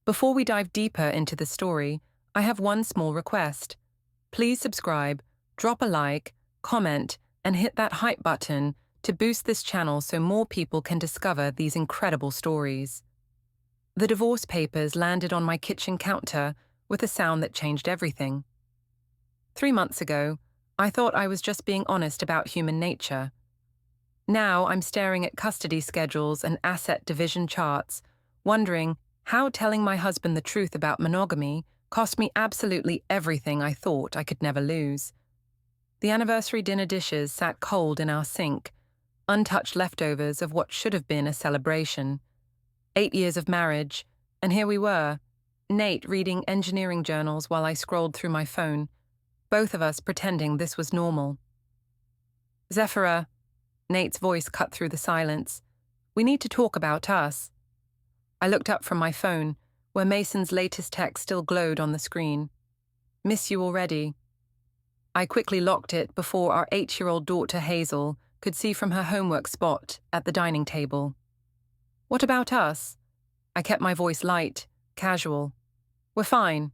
Before we dive deeper into the story, I have one small request. Please subscribe, drop a like, comment, and hit that hype button to boost this channel so more people can discover these incredible stories. The divorce papers landed on my kitchen counter with a sound that changed everything. 3 months ago, I thought I was just being honest about human nature. Now I'm staring at custody schedules and asset division charts, wondering how telling my husband the truth about monogamy cost me absolutely everything I thought I could never lose. The anniversary dinner dishes sat cold in our sink, untouched leftovers of what should have been a celebration. 8 years of marriage, and here we were, Nate reading engineering journals while I scrolled through my phone, both of us pretending this was normal. Zephyra, Nate's voice cut through the silence. We need to talk about us. I looked up from my phone, where Mason's latest text still glowed on the screen. Miss you already. I quickly locked it before our 8-year-old daughter Hazel could see from her homework spot at the dining table. What about us? I kept my voice light, casual. We're fine.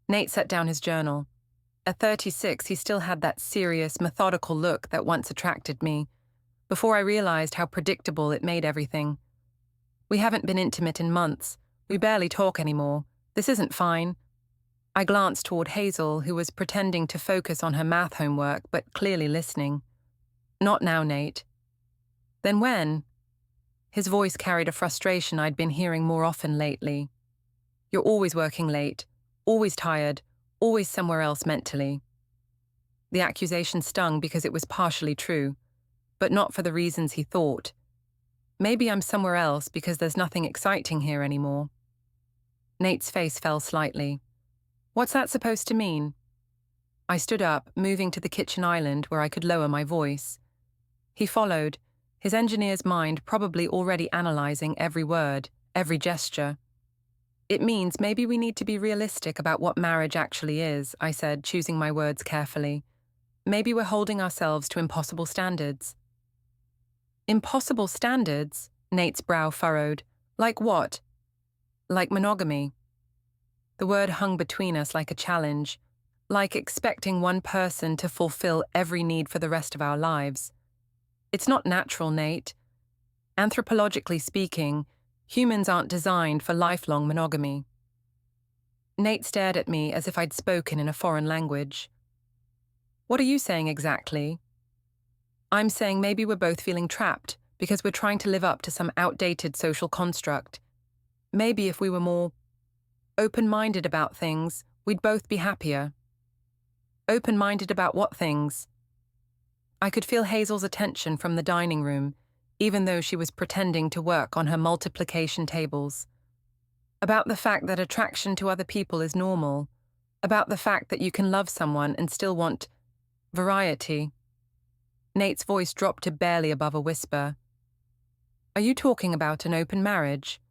Nate set down his journal. At 36, he still had that serious, methodical look that once attracted me, before I realized how predictable it made everything. We haven't been intimate in months. We barely talk anymore. This isn't fine. I glanced toward Hazel, who was pretending to focus on her math homework, but clearly listening. Not now, Nate. Then when? His voice carried a frustration I'd been hearing more often lately. You're always working late, always tired, always somewhere else mentally. The accusation stung because it was partially true, but not for the reasons he thought. Maybe I'm somewhere else because there's nothing exciting here anymore. Nate's face fell slightly. What's that supposed to mean? I stood up, moving to the kitchen island where I could lower my voice. He followed, his engineer's mind probably already analyzing every word, every gesture. It means maybe we need to be realistic about what marriage actually is, I said, choosing my words carefully. Maybe we're holding ourselves to impossible standards. Impossible standards? Nate's brow furrowed. Like what? Like monogamy. The word hung between us like a challenge, like expecting one person to fulfill every need for the rest of our lives. It's not natural, Nate. Anthropologically speaking, humans aren't designed for lifelong monogamy. Nate stared at me as if I'd spoken in a foreign language. What are you saying exactly? I'm saying maybe we're both feeling trapped because we're trying to live up to some outdated social construct. Maybe if we were more open-minded about things, we'd both be happier. Open-minded about what things? I could feel Hazel's attention from the dining room, even though she was pretending to work on her multiplication tables. About the fact that attraction to other people is normal. About the fact that you can love someone and still want variety. Nate's voice dropped to barely above a whisper. Are you talking about an open marriage?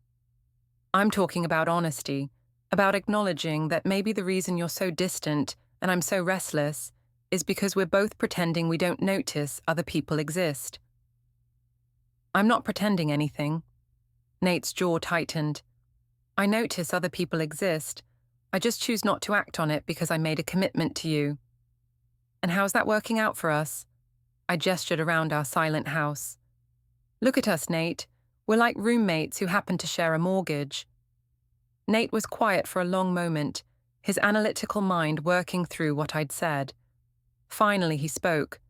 I'm talking about honesty, about acknowledging that maybe the reason you're so distant and I'm so restless is because we're both pretending we don't notice other people exist. I'm not pretending anything. Nate's jaw tightened. I notice other people exist. I just choose not to act on it because I made a commitment to you. And how's that working out for us? I gestured around our silent house. Look at us, Nate. We're like roommates who happen to share a mortgage. Nate was quiet for a long moment, his analytical mind working through what I'd said. Finally, he spoke.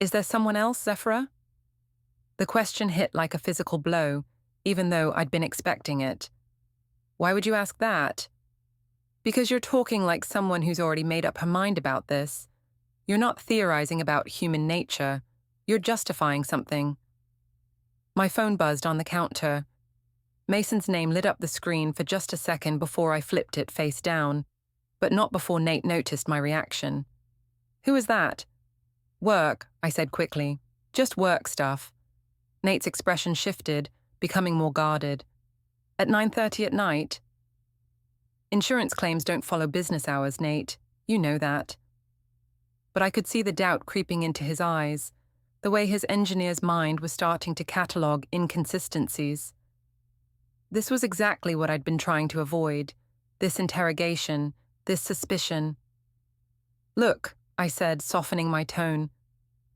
Is there someone else, Zephyra? The question hit like a physical blow, even though I'd been expecting it. Why would you ask that? Because you're talking like someone who's already made up her mind about this. You're not theorizing about human nature. You're justifying something. My phone buzzed on the counter. Mason's name lit up the screen for just a second before I flipped it face down, but not before Nate noticed my reaction. Who is that? Work, I said quickly. Just work stuff. Nate's expression shifted, becoming more guarded. At 9:30 at night? Insurance claims don't follow business hours, Nate. You know that. But I could see the doubt creeping into his eyes, the way his engineer's mind was starting to catalogue inconsistencies. This was exactly what I'd been trying to avoid. This interrogation, this suspicion. Look, I said, softening my tone.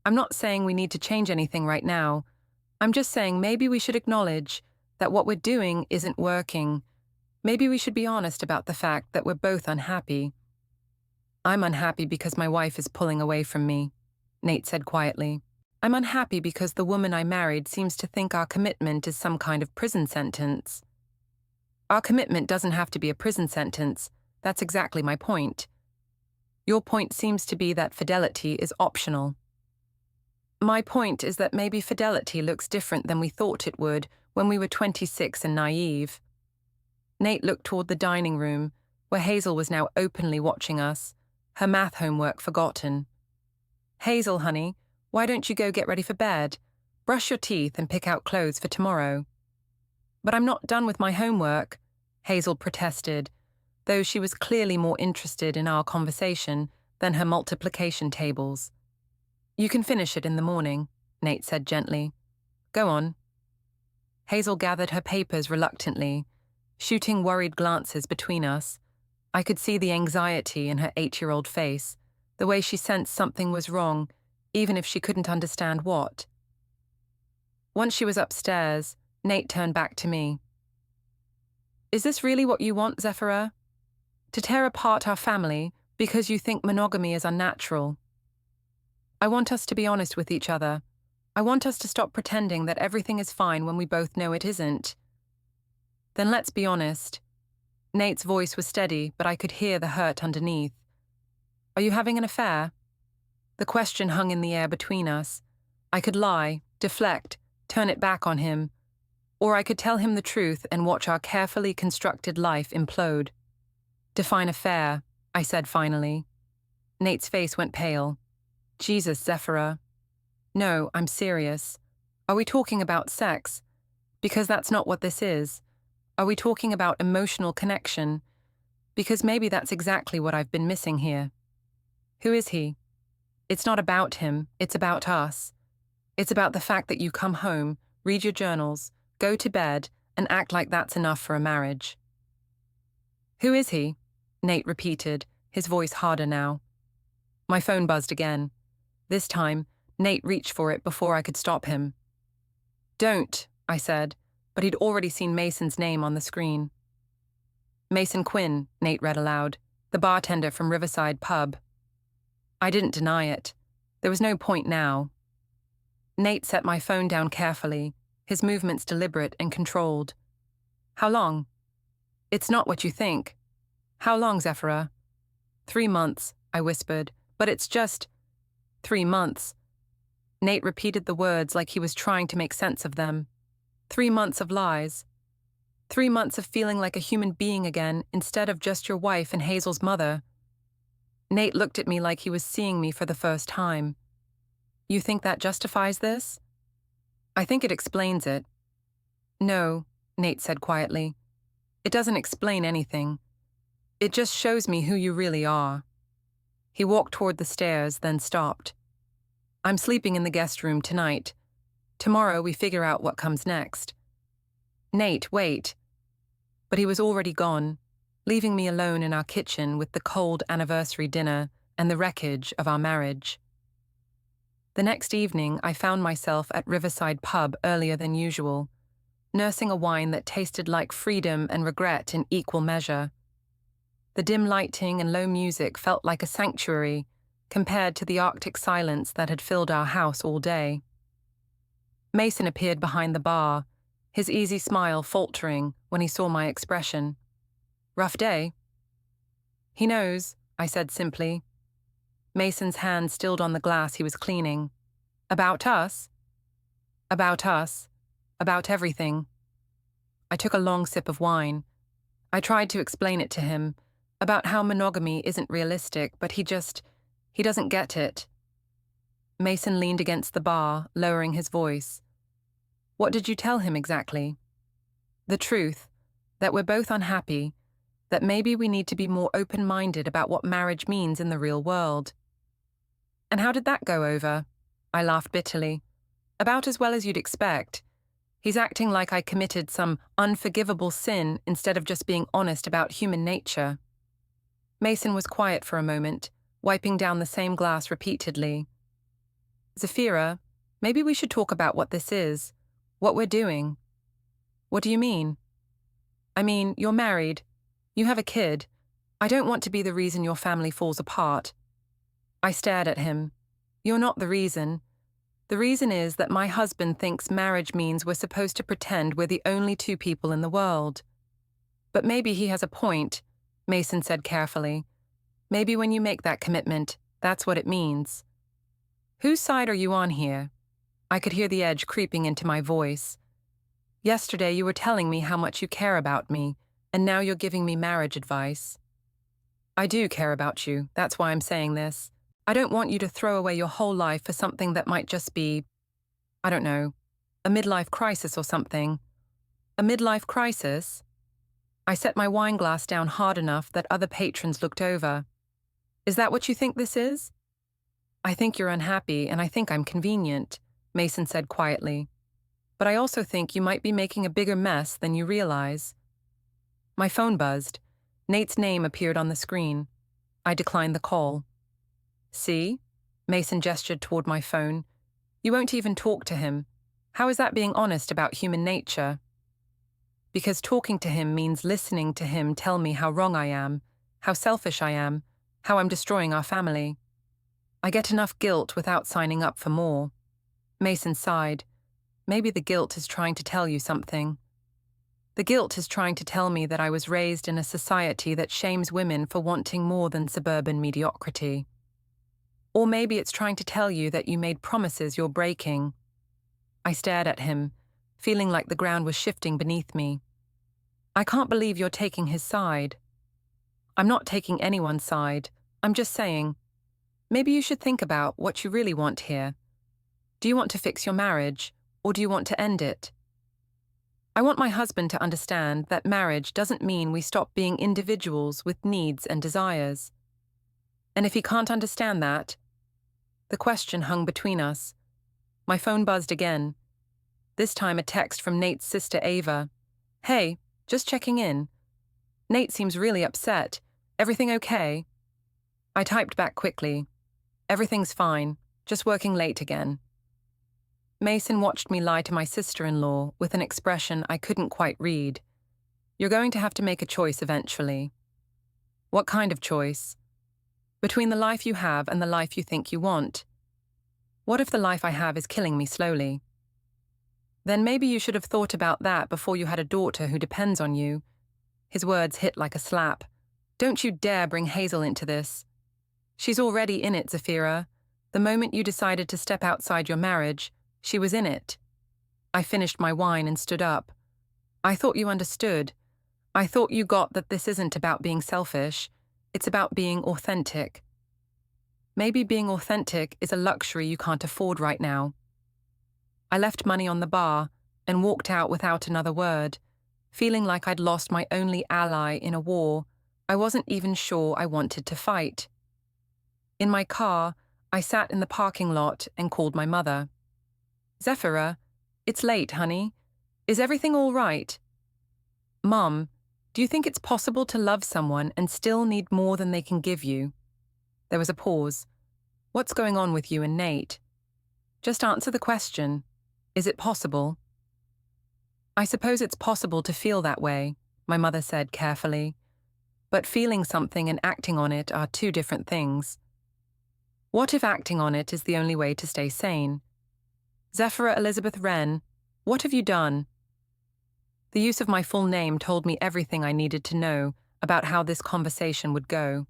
I'm not saying we need to change anything right now. I'm just saying maybe we should acknowledge that what we're doing isn't working. Maybe we should be honest about the fact that we're both unhappy. I'm unhappy because my wife is pulling away from me, Nate said quietly. I'm unhappy because the woman I married seems to think our commitment is some kind of prison sentence. Our commitment doesn't have to be a prison sentence. That's exactly my point. Your point seems to be that fidelity is optional. My point is that maybe fidelity looks different than we thought it would when we were 26 and naive. Nate looked toward the dining room, where Hazel was now openly watching us, her math homework forgotten. Hazel, honey, why don't you go get ready for bed? Brush your teeth and pick out clothes for tomorrow. But I'm not done with my homework, Hazel protested, though she was clearly more interested in our conversation than her multiplication tables. You can finish it in the morning, Nate said gently. Go on. Hazel gathered her papers reluctantly, shooting worried glances between us. I could see the anxiety in her 8-year-old face, the way she sensed something was wrong, even if she couldn't understand what. Once she was upstairs, Nate turned back to me. Is this really what you want, Zephyra? To tear apart our family because you think monogamy is unnatural? I want us to be honest with each other. I want us to stop pretending that everything is fine when we both know it isn't. Then let's be honest. Nate's voice was steady, but I could hear the hurt underneath. Are you having an affair? The question hung in the air between us. I could lie, deflect, turn it back on him, or I could tell him the truth and watch our carefully constructed life implode. Define affair, I said finally. Nate's face went pale. Jesus, Zephyra. No, I'm serious. Are we talking about sex? Because that's not what this is. Are we talking about emotional connection? Because maybe that's exactly what I've been missing here. Who is he? It's not about him, it's about us. It's about the fact that you come home, read your journals, go to bed, and act like that's enough for a marriage. Who is he? Nate repeated, his voice harder now. My phone buzzed again. This time, Nate reached for it before I could stop him. Don't, I said, but he'd already seen Mason's name on the screen. Mason Quinn, Nate read aloud, the bartender from Riverside Pub. I didn't deny it. There was no point now. Nate set my phone down carefully, his movements deliberate and controlled. How long? It's not what you think. How long, Zephyra? 3 months, I whispered, but it's just 3 months. Nate repeated the words like he was trying to make sense of them. 3 months of lies. 3 months of feeling like a human being again instead of just your wife and Hazel's mother. Nate looked at me like he was seeing me for the first time. You think that justifies this? I think it explains it. No, Nate said quietly. It doesn't explain anything. It just shows me who you really are. He walked toward the stairs, then stopped. I'm sleeping in the guest room tonight. Tomorrow we figure out what comes next. Nate, wait. But he was already gone, leaving me alone in our kitchen with the cold anniversary dinner and the wreckage of our marriage. The next evening, I found myself at Riverside Pub earlier than usual, nursing a wine that tasted like freedom and regret in equal measure. The dim lighting and low music felt like a sanctuary compared to the Arctic silence that had filled our house all day. Mason appeared behind the bar, his easy smile faltering when he saw my expression. Rough day? He knows, I said simply. Mason's hand stilled on the glass he was cleaning. About us? About us. About everything. I took a long sip of wine. I tried to explain it to him, about how monogamy isn't realistic, but he doesn't get it. Mason leaned against the bar, lowering his voice. What did you tell him exactly? The truth, that we're both unhappy, that maybe we need to be more open-minded about what marriage means in the real world. And how did that go over? I laughed bitterly. About as well as you'd expect. He's acting like I committed some unforgivable sin instead of just being honest about human nature. Mason was quiet for a moment, wiping down the same glass repeatedly. Zafira, maybe we should talk about what this is, what we're doing. What do you mean? I mean, you're married. You have a kid. I don't want to be the reason your family falls apart. I stared at him. You're not the reason. The reason is that my husband thinks marriage means we're supposed to pretend we're the only two people in the world. But maybe he has a point, Mason said carefully. Maybe when you make that commitment, that's what it means. Whose side are you on here? I could hear the edge creeping into my voice. Yesterday you were telling me how much you care about me, and now you're giving me marriage advice. I do care about you, that's why I'm saying this. I don't want you to throw away your whole life for something that might just be, I don't know, a midlife crisis or something. A midlife crisis? I set my wine glass down hard enough that other patrons looked over. Is that what you think this is? I think you're unhappy, and I think I'm convenient, Mason said quietly. But I also think you might be making a bigger mess than you realize. My phone buzzed. Nate's name appeared on the screen. I declined the call. See? Mason gestured toward my phone. You won't even talk to him. How is that being honest about human nature? Because talking to him means listening to him tell me how wrong I am, how selfish I am, how I'm destroying our family. I get enough guilt without signing up for more. Mason sighed. Maybe the guilt is trying to tell you something. The guilt is trying to tell me that I was raised in a society that shames women for wanting more than suburban mediocrity. Or maybe it's trying to tell you that you made promises you're breaking. I stared at him, feeling like the ground was shifting beneath me. I can't believe you're taking his side. I'm not taking anyone's side. I'm just saying, maybe you should think about what you really want here. Do you want to fix your marriage, or do you want to end it? I want my husband to understand that marriage doesn't mean we stop being individuals with needs and desires. And if he can't understand that, the question hung between us. My phone buzzed again. This time a text from Nate's sister Ava. Hey, just checking in. Nate seems really upset. Everything okay? I typed back quickly. Everything's fine, just working late again. Mason watched me lie to my sister-in-law with an expression I couldn't quite read. You're going to have to make a choice eventually. What kind of choice? Between the life you have and the life you think you want. What if the life I have is killing me slowly? Then maybe you should have thought about that before you had a daughter who depends on you. His words hit like a slap. Don't you dare bring Hazel into this. She's already in it, Zafira. The moment you decided to step outside your marriage, she was in it. I finished my wine and stood up. I thought you understood. I thought you got that this isn't about being selfish. It's about being authentic. Maybe being authentic is a luxury you can't afford right now. I left money on the bar and walked out without another word, feeling like I'd lost my only ally in a war I wasn't even sure I wanted to fight. In my car, I sat in the parking lot and called my mother. Zafira, it's late, honey. Is everything all right? Mom, do you think it's possible to love someone and still need more than they can give you? There was a pause. What's going on with you and Nate? Just answer the question. Is it possible? I suppose it's possible to feel that way, my mother said carefully. But feeling something and acting on it are two different things. What if acting on it is the only way to stay sane? Zafira Elizabeth Wren, what have you done? The use of my full name told me everything I needed to know about how this conversation would go.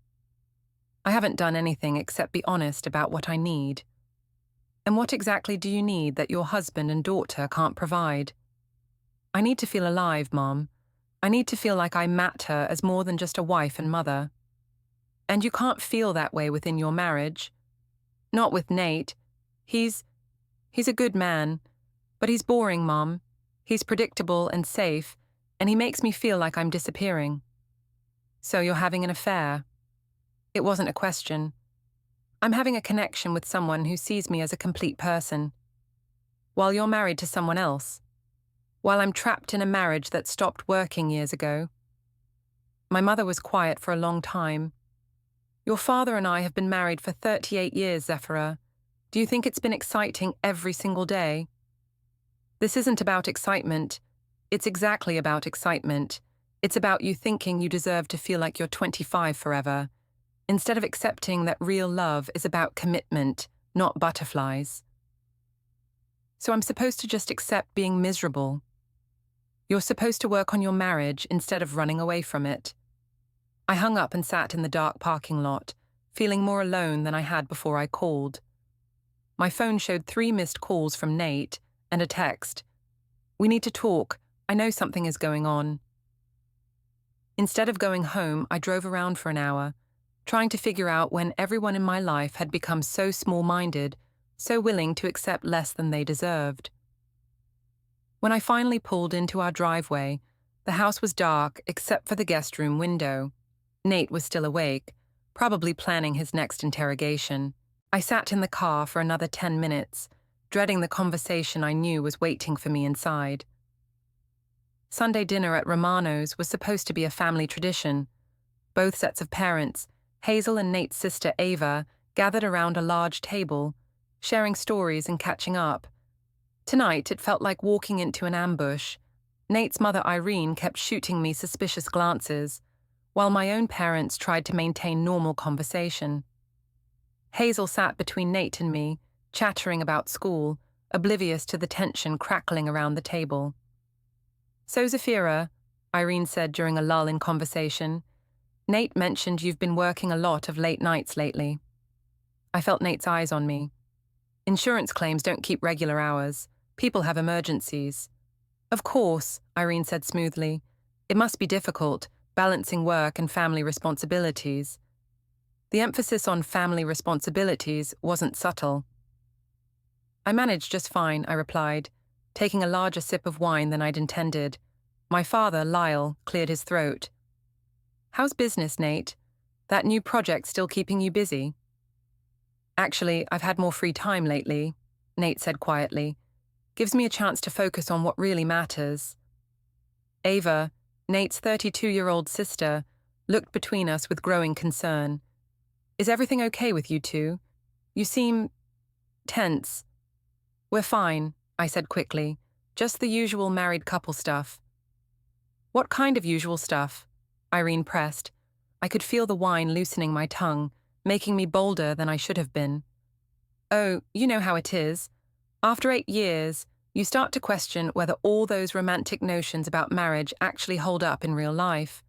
I haven't done anything except be honest about what I need. And what exactly do you need that your husband and daughter can't provide? I need to feel alive, Mom. I need to feel like I matter as more than just a wife and mother. And you can't feel that way within your marriage. Not with Nate. He's a good man, but he's boring, Mom. He's predictable and safe, and he makes me feel like I'm disappearing. So you're having an affair? It wasn't a question. I'm having a connection with someone who sees me as a complete person. While you're married to someone else. while I'm trapped in a marriage that stopped working years ago. My mother was quiet for a long time. Your father and I have been married for 38 years, Zephyra. Do you think it's been exciting every single day? This isn't about excitement. It's exactly about excitement. It's about you thinking you deserve to feel like you're 25 forever, instead of accepting that real love is about commitment, not butterflies. So I'm supposed to just accept being miserable. You're supposed to work on your marriage instead of running away from it. I hung up and sat in the dark parking lot, feeling more alone than I had before I called. My phone showed 3 missed calls from Nate and a text. "We need to talk. I know something is going on." Instead of going home, I drove around for an hour, trying to figure out when everyone in my life had become so small-minded, so willing to accept less than they deserved. When I finally pulled into our driveway, the house was dark except for the guest room window. Nate was still awake, probably planning his next interrogation. I sat in the car for another 10 minutes, dreading the conversation I knew was waiting for me inside. Sunday dinner at Romano's was supposed to be a family tradition. Both sets of parents, Hazel and Nate's sister Ava, gathered around a large table, sharing stories and catching up. Tonight, it felt like walking into an ambush. Nate's mother Irene kept shooting me suspicious glances, while my own parents tried to maintain normal conversation. Hazel sat between Nate and me, chattering about school, oblivious to the tension crackling around the table. "So, Zephyra," Irene said during a lull in conversation, "Nate mentioned you've been working a lot of late nights lately." I felt Nate's eyes on me. "Insurance claims don't keep regular hours. People have emergencies." "Of course," Irene said smoothly. "It must be difficult, balancing work and family responsibilities." The emphasis on family responsibilities wasn't subtle. "I managed just fine," I replied, taking a larger sip of wine than I'd intended. My father, Lyle, cleared his throat. "How's business, Nate? That new project still keeping you busy?" "Actually, I've had more free time lately," Nate said quietly. "Gives me a chance to focus on what really matters." Ava, Nate's 32-year-old sister, looked between us with growing concern. "Is everything okay with you two? You seem tense." "We're fine," I said quickly. "Just the usual married couple stuff." "What kind of usual stuff?" Irene pressed. I could feel the wine loosening my tongue, making me bolder than I should have been. "Oh, you know how it is. After 8 years, you start to question whether all those romantic notions about marriage actually hold up in real life."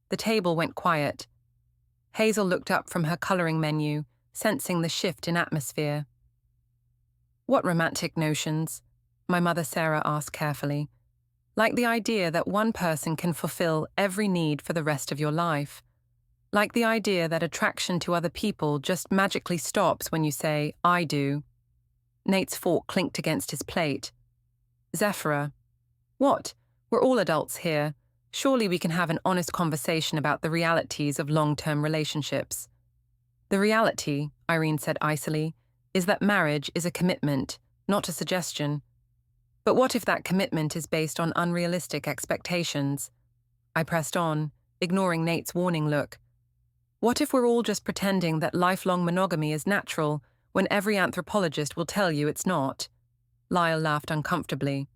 The table went quiet. Hazel looked up from her coloring menu, sensing the shift in atmosphere. "What romantic notions?" my mother Sarah asked carefully. "Like the idea that one person can fulfill every need for the rest of your life. Like the idea that attraction to other people just magically stops when you say, 'I do.'" Nate's fork clinked against his plate. "Zephyra." "What? We're all adults here. Surely we can have an honest conversation about the realities of long-term relationships." "The reality," Irene said icily, "is that marriage is a commitment, not a suggestion. But what if that commitment is based on unrealistic expectations?" I pressed on, ignoring Nate's warning look. "What if we're all just pretending that lifelong monogamy is natural when every anthropologist will tell you it's not?" Lyle laughed uncomfortably.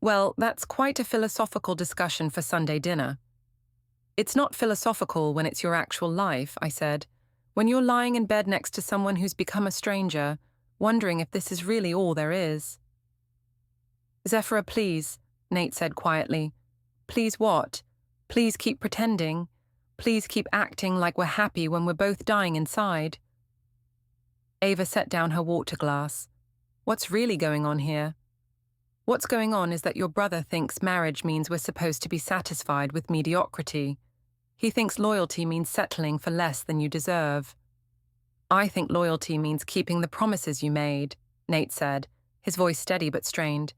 "Well, that's quite a philosophical discussion for Sunday dinner." "It's not philosophical when it's your actual life," I said. "When you're lying in bed next to someone who's become a stranger, wondering if this is really all there is." "Zephyra, please," Nate said quietly. "Please what? Please keep pretending. Please keep acting like we're happy when we're both dying inside." Ava set down her water glass. "What's really going on here?" "What's going on is that your brother thinks marriage means we're supposed to be satisfied with mediocrity. He thinks loyalty means settling for less than you deserve." "I think loyalty means keeping the promises you made," Nate said, his voice steady but strained.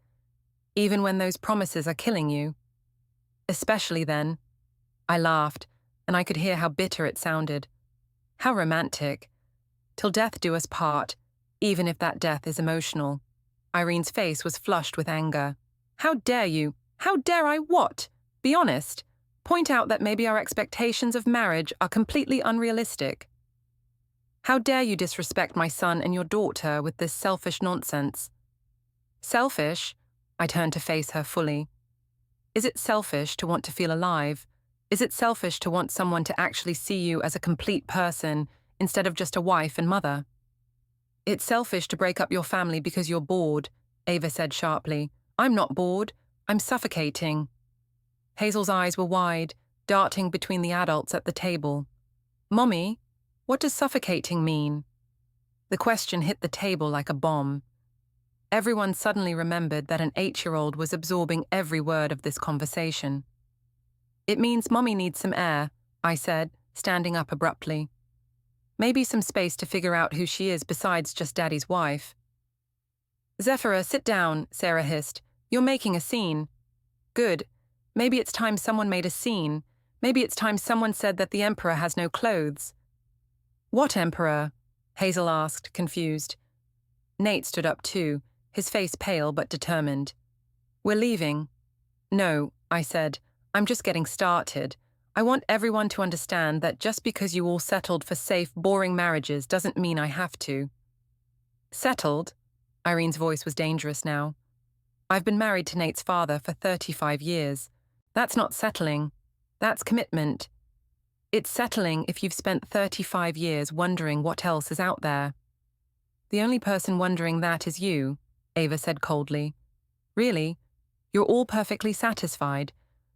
"Even when those promises are killing you." "Especially then." I laughed, and I could hear how bitter it sounded. How romantic. "Till death do us part, even if that death is emotional." Irene's face was flushed with anger. How dare you? How dare I what? Be honest. Point out that maybe our expectations of marriage are completely unrealistic. How dare you disrespect my son and your daughter with this selfish nonsense? Selfish? I turned to face her fully. Is it selfish to want to feel alive? Is it selfish to want someone to actually see you as a complete person instead of just a wife and mother? It's selfish to break up your family because you're bored, Ava said sharply. I'm not bored. I'm suffocating. Hazel's eyes were wide, darting between the adults at the table. Mommy, what does suffocating mean? The question hit the table like a bomb. Everyone suddenly remembered that an 8-year-old was absorbing every word of this conversation. It means Mommy needs some air, I said, standing up abruptly. Maybe some space to figure out who she is besides just Daddy's wife. Zephyra, sit down, Sarah hissed. You're making a scene. Good. Maybe it's time someone made a scene. Maybe it's time someone said that the Emperor has no clothes. What Emperor? Hazel asked, confused. Nate stood up too, his face pale but determined. We're leaving. No, I said. I'm just getting started. I want everyone to understand that just because you all settled for safe, boring marriages doesn't mean I have to. Settled? Irene's voice was dangerous now. I've been married to Nate's father for 35 years. That's not settling. That's commitment. It's settling if you've spent 35 years wondering what else is out there. The only person wondering that is you, Ava said coldly. Really? You're all perfectly satisfied.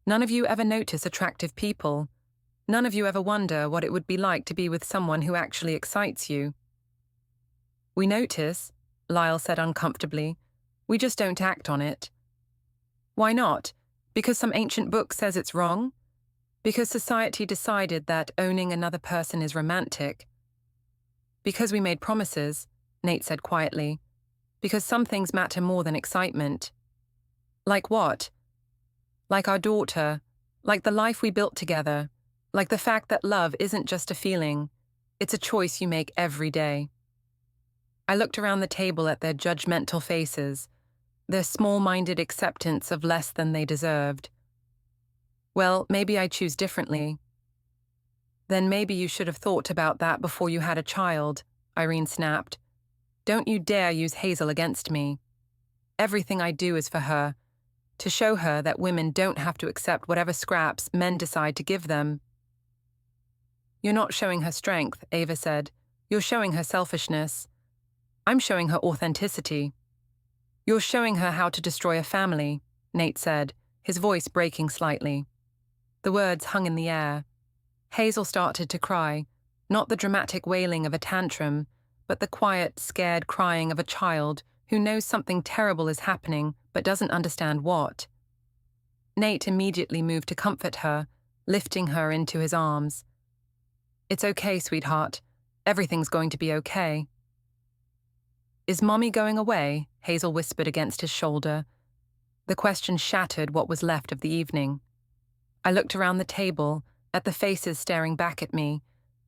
None of you ever notice attractive people. None of you ever wonder what it would be like to be with someone who actually excites you. We notice, Lyle said uncomfortably. We just don't act on it. Why not? Because some ancient book says it's wrong? Because society decided that owning another person is romantic? Because we made promises, Nate said quietly. Because some things matter more than excitement. Like what? Like our daughter, like the life we built together, like the fact that love isn't just a feeling, it's a choice you make every day. I looked around the table at their judgmental faces, their small-minded acceptance of less than they deserved. Well, maybe I choose differently. Then maybe you should have thought about that before you had a child, Irene snapped. Don't you dare use Hazel against me. Everything I do is for her, to show her that women don't have to accept whatever scraps men decide to give them. You're not showing her strength, Ava said. You're showing her selfishness. I'm showing her authenticity. You're showing her how to destroy a family, Nate said, his voice breaking slightly. The words hung in the air. Hazel started to cry, not the dramatic wailing of a tantrum, but the quiet, scared crying of a child who knows something terrible is happening but doesn't understand what. Nate immediately moved to comfort her, lifting her into his arms. It's okay, sweetheart. Everything's going to be okay. Is Mommy going away? Hazel whispered against his shoulder. The question shattered what was left of the evening. I looked around the table, at the faces staring back at me,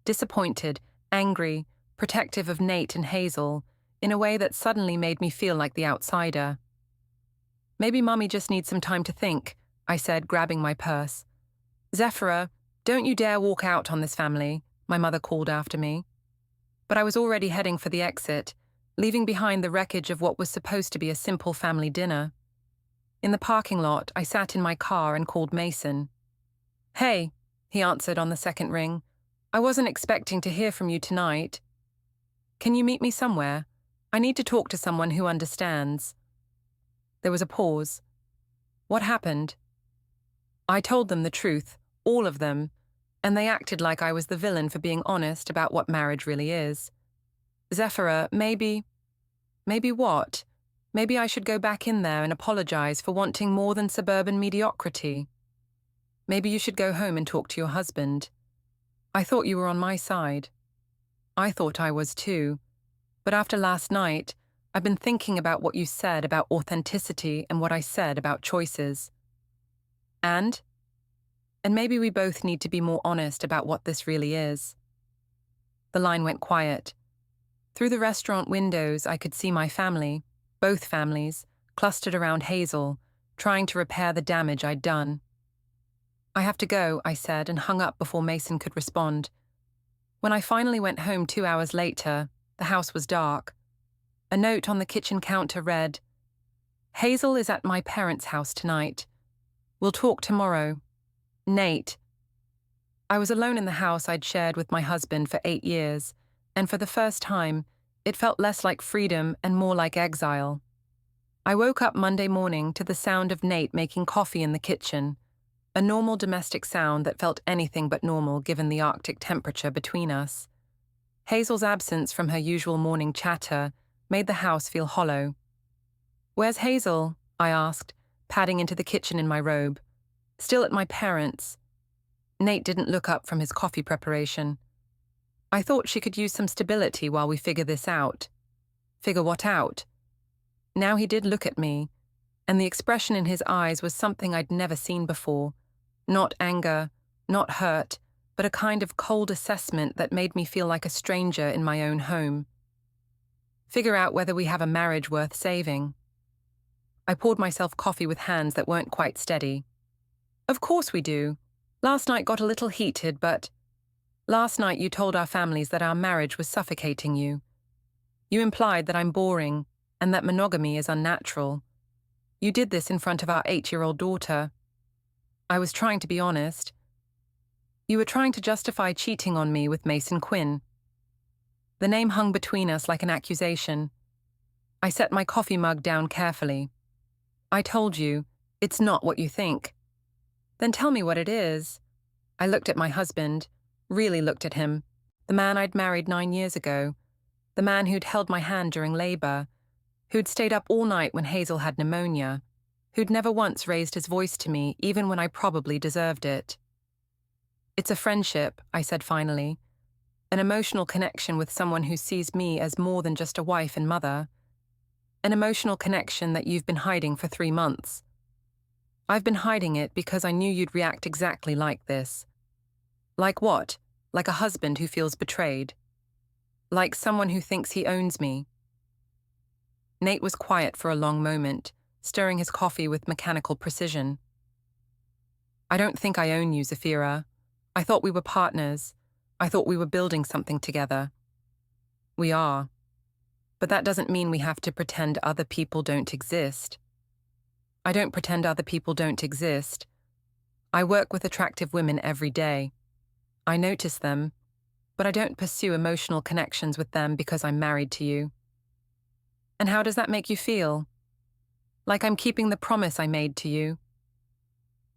disappointed, angry, protective of Nate and Hazel, in a way that suddenly made me feel like the outsider. Maybe Mommy just needs some time to think, I said, grabbing my purse. Zephyra, don't you dare walk out on this family, my mother called after me. But I was already heading for the exit, leaving behind the wreckage of what was supposed to be a simple family dinner. In the parking lot, I sat in my car and called Mason. Hey, he answered on the second ring. I wasn't expecting to hear from you tonight. Can you meet me somewhere? I need to talk to someone who understands. There was a pause. What happened? I told them the truth, all of them, and they acted like I was the villain for being honest about what marriage really is. Zephyra, maybe what? Maybe I should go back in there and apologize for wanting more than suburban mediocrity. Maybe you should go home and talk to your husband. I thought you were on my side. I thought I was too. But after last night, I've been thinking about what you said about authenticity and what I said about choices. And maybe we both need to be more honest about what this really is. The line went quiet. Through the restaurant windows, I could see my family, both families, clustered around Hazel, trying to repair the damage I'd done. "I have to go," I said, and hung up before Mason could respond. When I finally went home 2 hours later, the house was dark. A note on the kitchen counter read, "Hazel is at my parents' house tonight. We'll talk tomorrow. Nate." I was alone in the house I'd shared with my husband for 8 years, and for the first time, it felt less like freedom and more like exile. I woke up Monday morning to the sound of Nate making coffee in the kitchen, a normal domestic sound that felt anything but normal given the Arctic temperature between us. Hazel's absence from her usual morning chatter made the house feel hollow. "Where's Hazel?" I asked, padding into the kitchen in my robe. "Still at my parents'." Nate didn't look up from his coffee preparation. "I thought she could use some stability while we figure this out." "Figure what out?" Now he did look at me, and the expression in his eyes was something I'd never seen before. Not anger, not hurt, but a kind of cold assessment that made me feel like a stranger in my own home. "Figure out whether we have a marriage worth saving." I poured myself coffee with hands that weren't quite steady. "Of course we do. Last night got a little heated, but last night you told our families that our marriage was suffocating you. You implied that I'm boring and that monogamy is unnatural. You did this in front of our 8-year-old daughter. I was trying to be honest. You were trying to justify cheating on me with Mason Quinn." The name hung between us like an accusation. I set my coffee mug down carefully. "I told you, it's not what you think." "Then tell me what it is." I looked at my husband, really looked at him, the man I'd married 9 years ago, the man who'd held my hand during labor, who'd stayed up all night when Hazel had pneumonia, who'd never once raised his voice to me even when I probably deserved it. "It's a friendship," I said finally, "an emotional connection with someone who sees me as more than just a wife and mother, an emotional connection that you've been hiding for 3 months. I've been hiding it because I knew you'd react exactly like this." "Like what? Like a husband who feels betrayed? Like someone who thinks he owns me?" Nate was quiet for a long moment, stirring his coffee with mechanical precision. "I don't think I own you, Zafira. I thought we were partners. I thought we were building something together." "We are. But that doesn't mean we have to pretend other people don't exist." "I don't pretend other people don't exist. I work with attractive women every day. I notice them, but I don't pursue emotional connections with them because I'm married to you." "And how does that make you feel?" "Like I'm keeping the promise I made to you."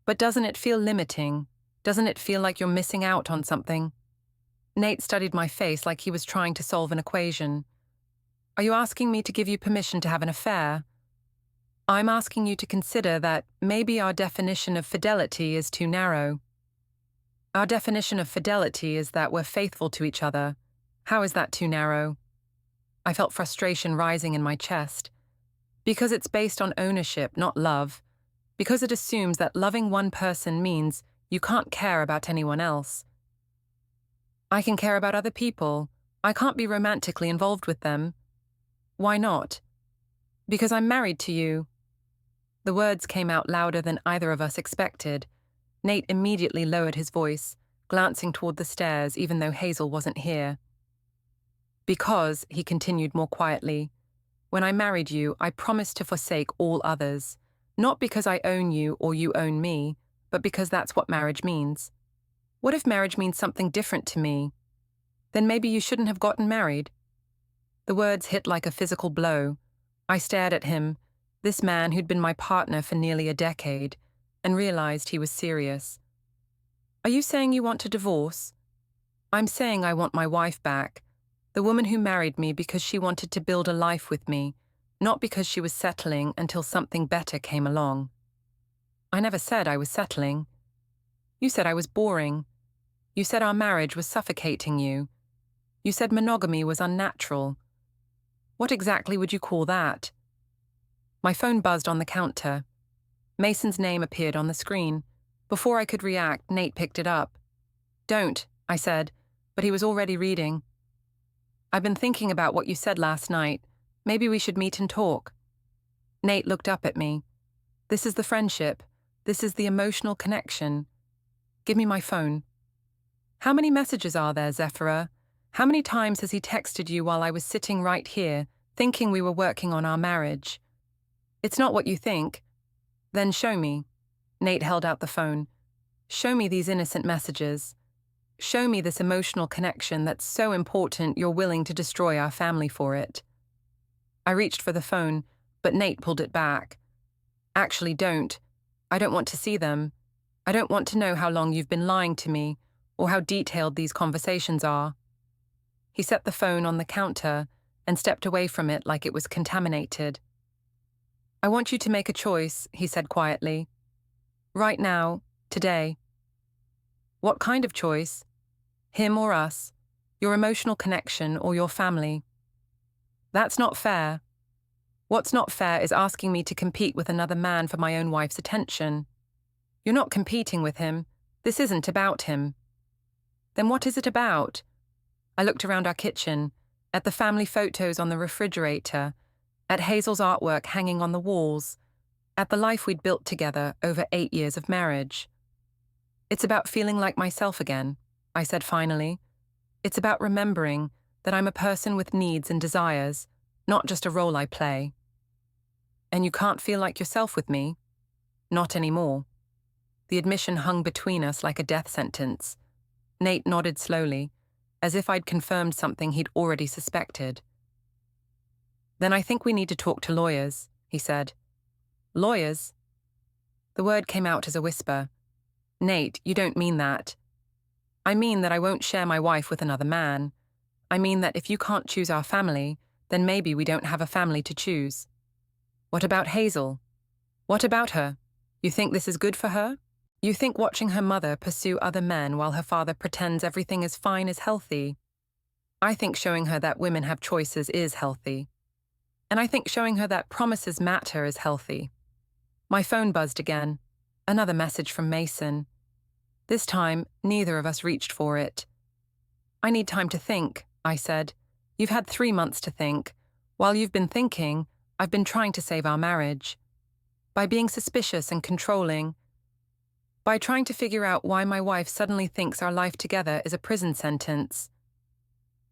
"But doesn't it feel limiting? Doesn't it feel like you're missing out on something?" Nate studied my face like he was trying to solve an equation. "Are you asking me to give you permission to have an affair?" "I'm asking you to consider that maybe our definition of fidelity is too narrow." "Our definition of fidelity is that we're faithful to each other. How is that too narrow?" I felt frustration rising in my chest. "Because it's based on ownership, not love. Because it assumes that loving one person means you can't care about anyone else." "I can care about other people. I can't be romantically involved with them." "Why not?" "Because I'm married to you." The words came out louder than either of us expected. Nate immediately lowered his voice, glancing toward the stairs even though Hazel wasn't here. "Because," he continued more quietly, "when I married you, I promised to forsake all others. Not because I own you or you own me, but because that's what marriage means. What if marriage means something different to me? Then maybe you shouldn't have gotten married." The words hit like a physical blow. I stared at him, this man who'd been my partner for nearly a decade, and realized he was serious. "Are you saying you want to divorce?" "I'm saying I want my wife back. The woman who married me because she wanted to build a life with me, not because she was settling until something better came along." "I never said I was settling. You said I was boring. You said our marriage was suffocating you. You said monogamy was unnatural. What exactly would you call that?" My phone buzzed on the counter. Mason's name appeared on the screen. Before I could react, Nate picked it up. "Don't," I said, but he was already reading. "I've been thinking about what you said last night. Maybe we should meet and talk." Nate looked up at me. This is the friendship. This is the emotional connection. Give me my phone. How many messages are there, Zephyra? How many times has he texted you while I was sitting right here, thinking we were working on our marriage? It's not what you think. Then show me. Nate held out the phone. Show me these innocent messages. Show me this emotional connection that's so important you're willing to destroy our family for it. I reached for the phone, but Nate pulled it back. Actually, don't. I don't want to see them. I don't want to know how long you've been lying to me, or how detailed these conversations are. He set the phone on the counter and stepped away from it like it was contaminated. I want you to make a choice, he said quietly. Right now, today. What kind of choice? Him or us? Your emotional connection or your family? That's not fair. What's not fair is asking me to compete with another man for my own wife's attention. You're not competing with him. This isn't about him. Then what is it about? I looked around our kitchen, at the family photos on the refrigerator, at Hazel's artwork hanging on the walls, at the life we'd built together over 8 years of marriage. It's about feeling like myself again, I said finally. It's about remembering that I'm a person with needs and desires, not just a role I play. And you can't feel like yourself with me? Not anymore. The admission hung between us like a death sentence. Nate nodded slowly, as if I'd confirmed something he'd already suspected. Then I think we need to talk to lawyers, he said. Lawyers? The word came out as a whisper. Nate, you don't mean that. I mean that I won't share my wife with another man. I mean that if you can't choose our family, then maybe we don't have a family to choose. What about Hazel? What about her? You think this is good for her? You think watching her mother pursue other men while her father pretends everything is fine is healthy? I think showing her that women have choices is healthy. And I think showing her that promises matter is healthy. My phone buzzed again. Another message from Mason. This time, neither of us reached for it. I need time to think, I said. You've had 3 months to think. While you've been thinking, I've been trying to save our marriage. By being suspicious and controlling. By trying to figure out why my wife suddenly thinks our life together is a prison sentence.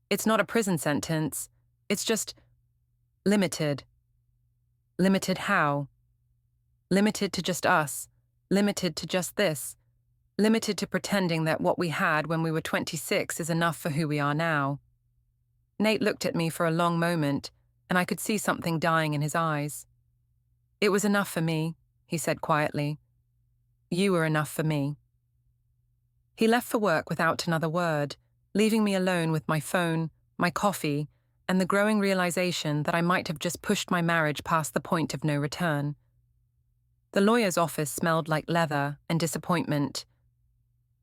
It's not a prison sentence. It's just limited. Limited how? Limited to just us. Limited to just this. Limited to pretending that what we had when we were 26 is enough for who we are now. Nate looked at me for a long moment, and I could see something dying in his eyes. It was enough for me, he said quietly. You were enough for me. He left for work without another word, leaving me alone with my phone, my coffee, and the growing realization that I might have just pushed my marriage past the point of no return. The lawyer's office smelled like leather and disappointment.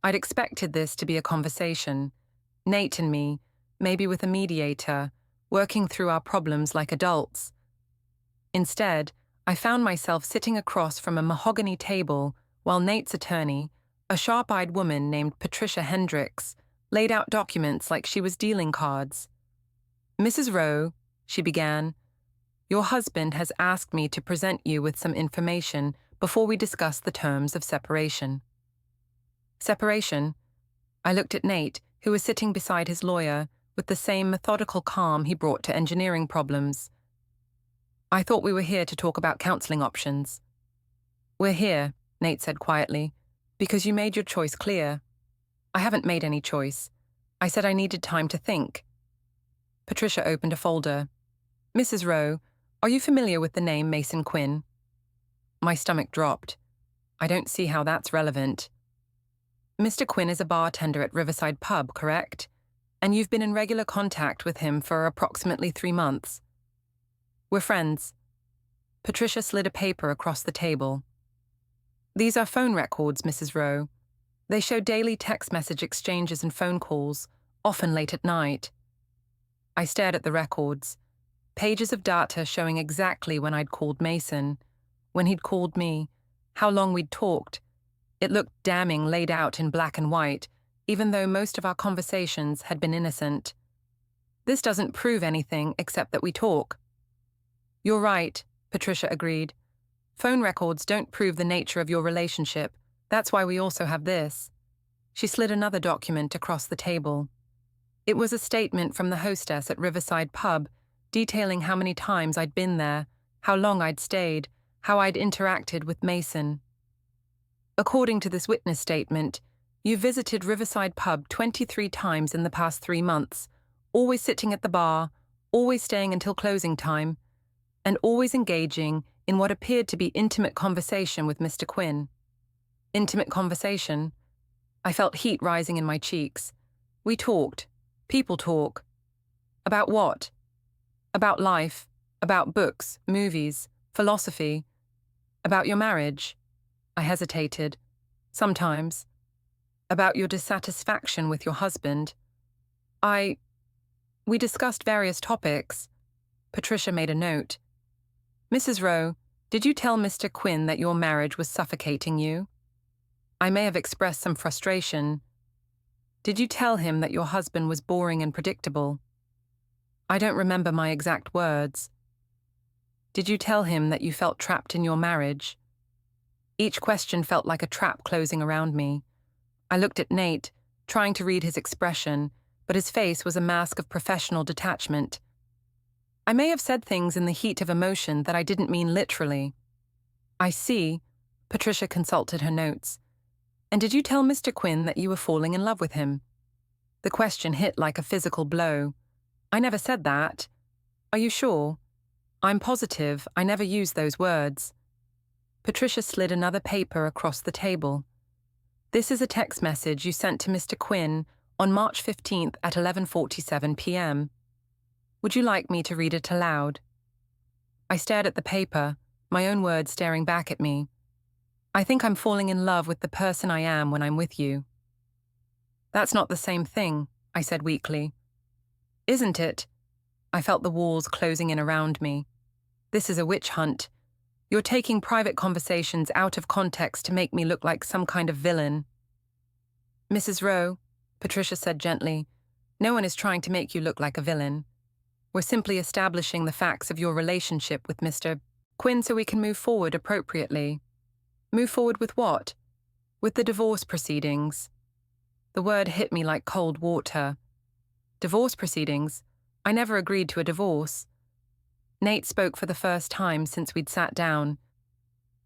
I'd expected this to be a conversation, Nate and me, maybe with a mediator, working through our problems like adults. Instead, I found myself sitting across from a mahogany table while Nate's attorney, a sharp-eyed woman named Patricia Hendricks, laid out documents like she was dealing cards. Mrs. Rowe, she began, your husband has asked me to present you with some information before we discuss the terms of separation. Separation? I looked at Nate, who was sitting beside his lawyer, with the same methodical calm he brought to engineering problems. I thought we were here to talk about counseling options. We're here, Nate said quietly, because you made your choice clear. I haven't made any choice. I said I needed time to think. Patricia opened a folder. Mrs. Rowe, are you familiar with the name Mason Quinn? My stomach dropped. I don't see how that's relevant. Mr. Quinn is a bartender at Riverside Pub, correct? And you've been in regular contact with him for approximately 3 months. We're friends. Patricia slid a paper across the table. These are phone records, Mrs. Rowe. They show daily text message exchanges and phone calls, often late at night. I stared at the records. Pages of data showing exactly when I'd called Mason, when he'd called me, how long we'd talked. It looked damning laid out in black and white, even though most of our conversations had been innocent. This doesn't prove anything except that we talk. You're right, Patricia agreed. Phone records don't prove the nature of your relationship. That's why we also have this. She slid another document across the table. It was a statement from the hostess at Riverside Pub, detailing how many times I'd been there, how long I'd stayed, how I'd interacted with Mason. According to this witness statement, you visited Riverside Pub 23 times in the past 3 months, always sitting at the bar, always staying until closing time, and always engaging in what appeared to be intimate conversation with Mr. Quinn. Intimate conversation? I felt heat rising in my cheeks. We talked. People talk. About what? About life, about books, movies, philosophy, about your marriage. I hesitated. Sometimes. About your dissatisfaction with your husband. We discussed various topics. Patricia made a note. Mrs. Rowe, did you tell Mr. Quinn that your marriage was suffocating you? I may have expressed some frustration. Did you tell him that your husband was boring and predictable? I don't remember my exact words. Did you tell him that you felt trapped in your marriage? Each question felt like a trap closing around me. I looked at Nate, trying to read his expression, but his face was a mask of professional detachment. I may have said things in the heat of emotion that I didn't mean literally. I see. Patricia consulted her notes. And did you tell Mr. Quinn that you were falling in love with him? The question hit like a physical blow. I never said that. Are you sure? I'm positive I never used those words. Patricia slid another paper across the table. This is a text message you sent to Mr. Quinn on March 15th at 11:47 p.m. Would you like me to read it aloud? I stared at the paper, my own words staring back at me. I think I'm falling in love with the person I am when I'm with you. That's not the same thing, I said weakly. Isn't it? I felt the walls closing in around me. This is a witch hunt. You're taking private conversations out of context to make me look like some kind of villain. Mrs. Rowe, Patricia said gently, no one is trying to make you look like a villain. We're simply establishing the facts of your relationship with Mr. Quinn so we can move forward appropriately. Move forward with what? With the divorce proceedings. The word hit me like cold water. Divorce proceedings? I never agreed to a divorce. Nate spoke for the first time since we'd sat down.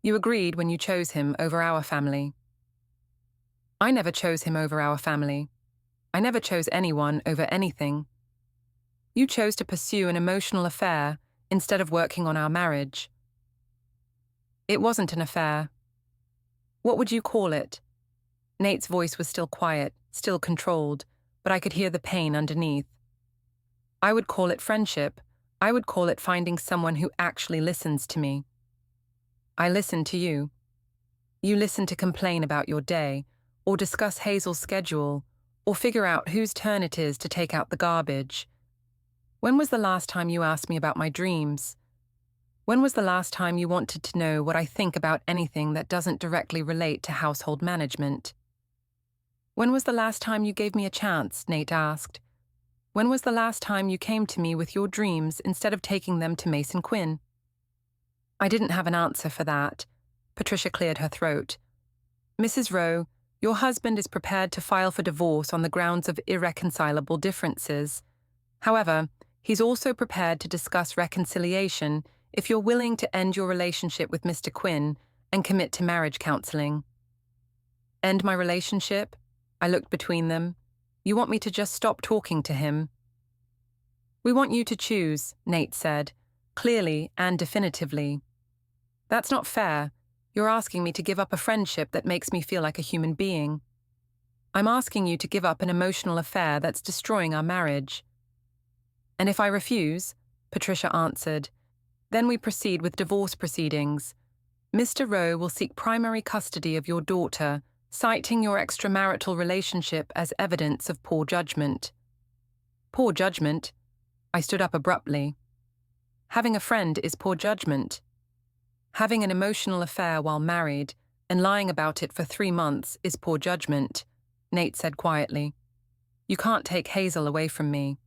You agreed when you chose him over our family. I never chose him over our family. I never chose anyone over anything. You chose to pursue an emotional affair instead of working on our marriage. It wasn't an affair. What would you call it? Nate's voice was still quiet, still controlled, but I could hear the pain underneath. I would call it friendship. I would call it finding someone who actually listens to me. I listened to you. You listened to complain about your day, or discuss Hazel's schedule, or figure out whose turn it is to take out the garbage. When was the last time you asked me about my dreams? When was the last time you wanted to know what I think about anything that doesn't directly relate to household management? When was the last time you gave me a chance? Nate asked. When was the last time you came to me with your dreams instead of taking them to Mason Quinn? I didn't have an answer for that. Patricia cleared her throat. Mrs. Rowe, your husband is prepared to file for divorce on the grounds of irreconcilable differences. However, he's also prepared to discuss reconciliation if you're willing to end your relationship with Mr. Quinn and commit to marriage counseling. End my relationship? I looked between them. You want me to just stop talking to him? We want you to choose, Nate said, clearly and definitively. That's not fair. You're asking me to give up a friendship that makes me feel like a human being. I'm asking you to give up an emotional affair that's destroying our marriage. And if I refuse, Patricia answered, then we proceed with divorce proceedings. Mr. Rowe will seek primary custody of your daughter, citing your extramarital relationship as evidence of poor judgment. Poor judgment? I stood up abruptly. Having a friend is poor judgment. Having an emotional affair while married and lying about it for 3 months is poor judgment, Nate said quietly. You can't take Hazel away from me.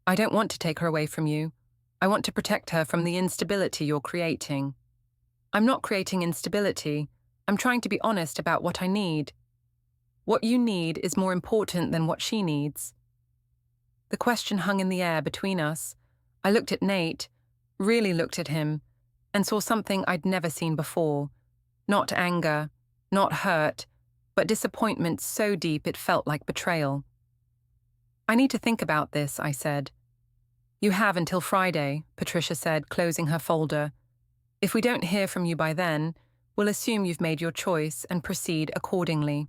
I don't want to take her away from you. I want to protect her from the instability you're creating. I'm not creating instability. I'm trying to be honest about what I need. What you need is more important than what she needs. The question hung in the air between us. I looked at Nate, really looked at him, and saw something I'd never seen before. Not anger, not hurt, but disappointment so deep it felt like betrayal. I need to think about this, I said. You have until Friday, Patricia said, closing her folder. If we don't hear from you by then, we'll assume you've made your choice and proceed accordingly.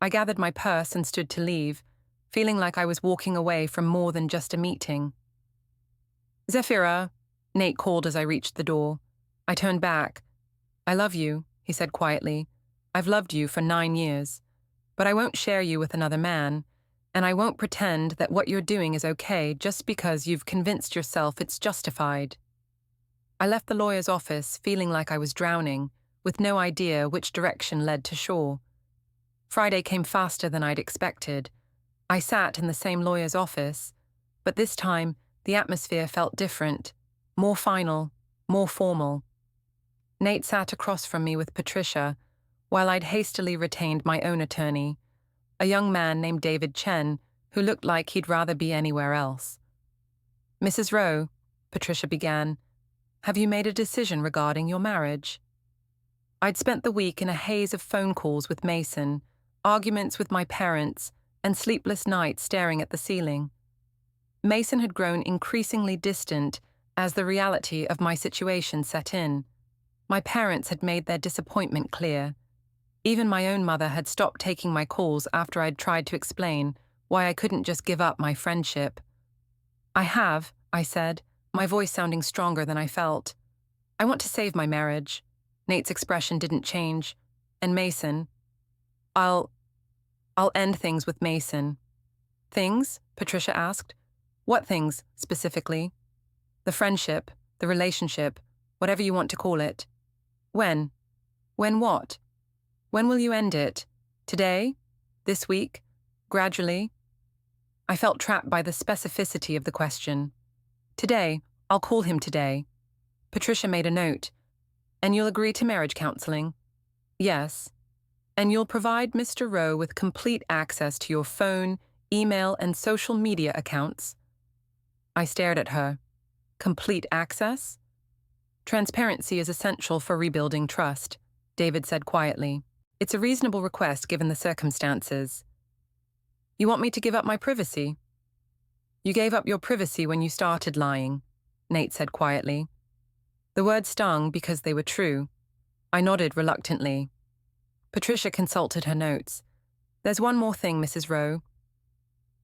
I gathered my purse and stood to leave, feeling like I was walking away from more than just a meeting. Zephyra, Nate called as I reached the door. I turned back. I love you, he said quietly. I've loved you for 9 years, but I won't share you with another man, and I won't pretend that what you're doing is okay just because you've convinced yourself it's justified. I left the lawyer's office feeling like I was drowning, with no idea which direction led to shore. Friday came faster than I'd expected. I sat in the same lawyer's office, but this time the atmosphere felt different, more final, more formal. Nate sat across from me with Patricia, while I'd hastily retained my own attorney, a young man named David Chen, who looked like he'd rather be anywhere else. Mrs. Rowe, Patricia began, have you made a decision regarding your marriage? I'd spent the week in a haze of phone calls with Mason, arguments with my parents, and sleepless nights staring at the ceiling. Mason had grown increasingly distant as the reality of my situation set in. My parents had made their disappointment clear. Even my own mother had stopped taking my calls after I'd tried to explain why I couldn't just give up my friendship. I said, my voice sounding stronger than I felt. I want to save my marriage. Nate's expression didn't change. And Mason, I'll end things with Mason. Things? Patricia asked. What things, specifically? The friendship, the relationship, whatever you want to call it. When? When what? When will you end it? Today? This week? Gradually? I felt trapped by the specificity of the question. Today. I'll call him today. Patricia made a note. And you'll agree to marriage counseling? Yes. And you'll provide Mr. Rowe with complete access to your phone, email, and social media accounts? I stared at her. Complete access? Transparency is essential for rebuilding trust, David said quietly. It's a reasonable request given the circumstances. You want me to give up my privacy? You gave up your privacy when you started lying, Nate said quietly. The words stung because they were true. I nodded reluctantly. Patricia consulted her notes. There's one more thing, Mrs. Rowe.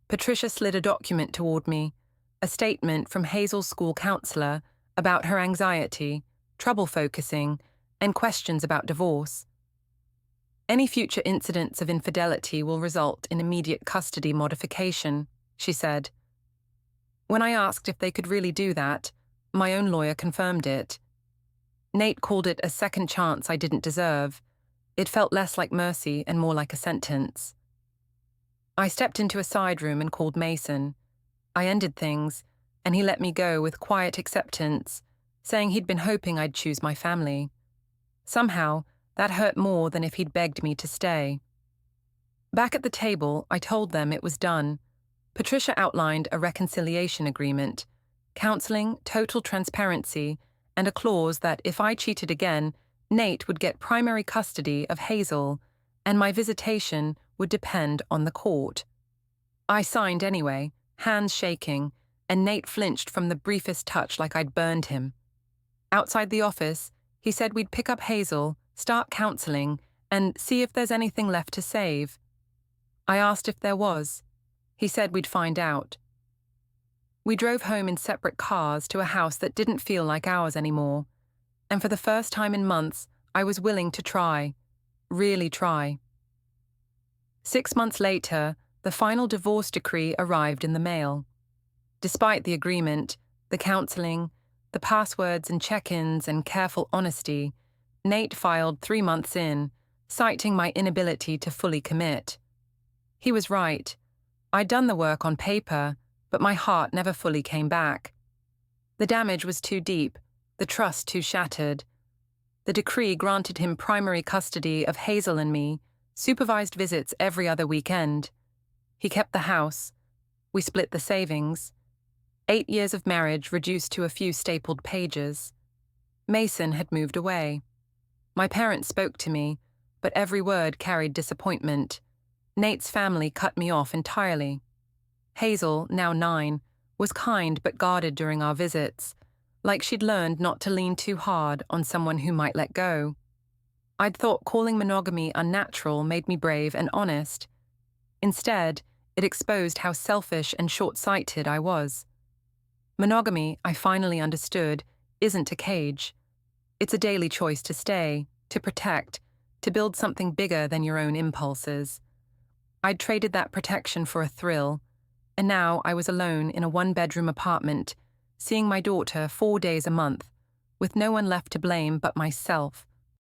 Patricia slid a document toward me, a statement from Hazel's school counselor about her anxiety, trouble focusing, and questions about divorce. Any future incidents of infidelity will result in immediate custody modification, she said. When I asked if they could really do that, my own lawyer confirmed it. Nate called it a second chance I didn't deserve. It felt less like mercy and more like a sentence. I stepped into a side room and called Mason. I ended things, and he let me go with quiet acceptance, saying he'd been hoping I'd choose my family. Somehow, that hurt more than if he'd begged me to stay. Back at the table, I told them it was done. Patricia outlined a reconciliation agreement, counseling, total transparency, and a clause that if I cheated again, Nate would get primary custody of Hazel, and my visitation would depend on the court. I signed anyway, hands shaking, and Nate flinched from the briefest touch like I'd burned him. Outside the office, he said we'd pick up Hazel, start counseling, and see if there's anything left to save. I asked if there was. He said we'd find out. We drove home in separate cars to a house that didn't feel like ours anymore, and for the first time in months, I was willing to try, really try. 6 months later, the final divorce decree arrived in the mail. Despite the agreement, the counseling, the passwords and check-ins and careful honesty, Nate filed 3 months in, citing my inability to fully commit. He was right. I'd done the work on paper, but my heart never fully came back. The damage was too deep, the trust too shattered, The decree granted him primary custody of Hazel and me, supervised visits every other weekend. He kept the house. We split the savings. 8 years of marriage reduced to a few stapled pages. Mason had moved away. My parents spoke to me, but every word carried disappointment. Nate's family cut me off entirely. Hazel, now 9, was kind but guarded during our visits, like she'd learned not to lean too hard on someone who might let go. I'd thought calling monogamy unnatural made me brave and honest. Instead, it exposed how selfish and short-sighted I was. Monogamy, I finally understood, isn't a cage. It's a daily choice to stay, to protect, to build something bigger than your own impulses. I'd traded that protection for a thrill, and now I was alone in a one-bedroom apartment, seeing my daughter 4 days a month, with no one left to blame but myself,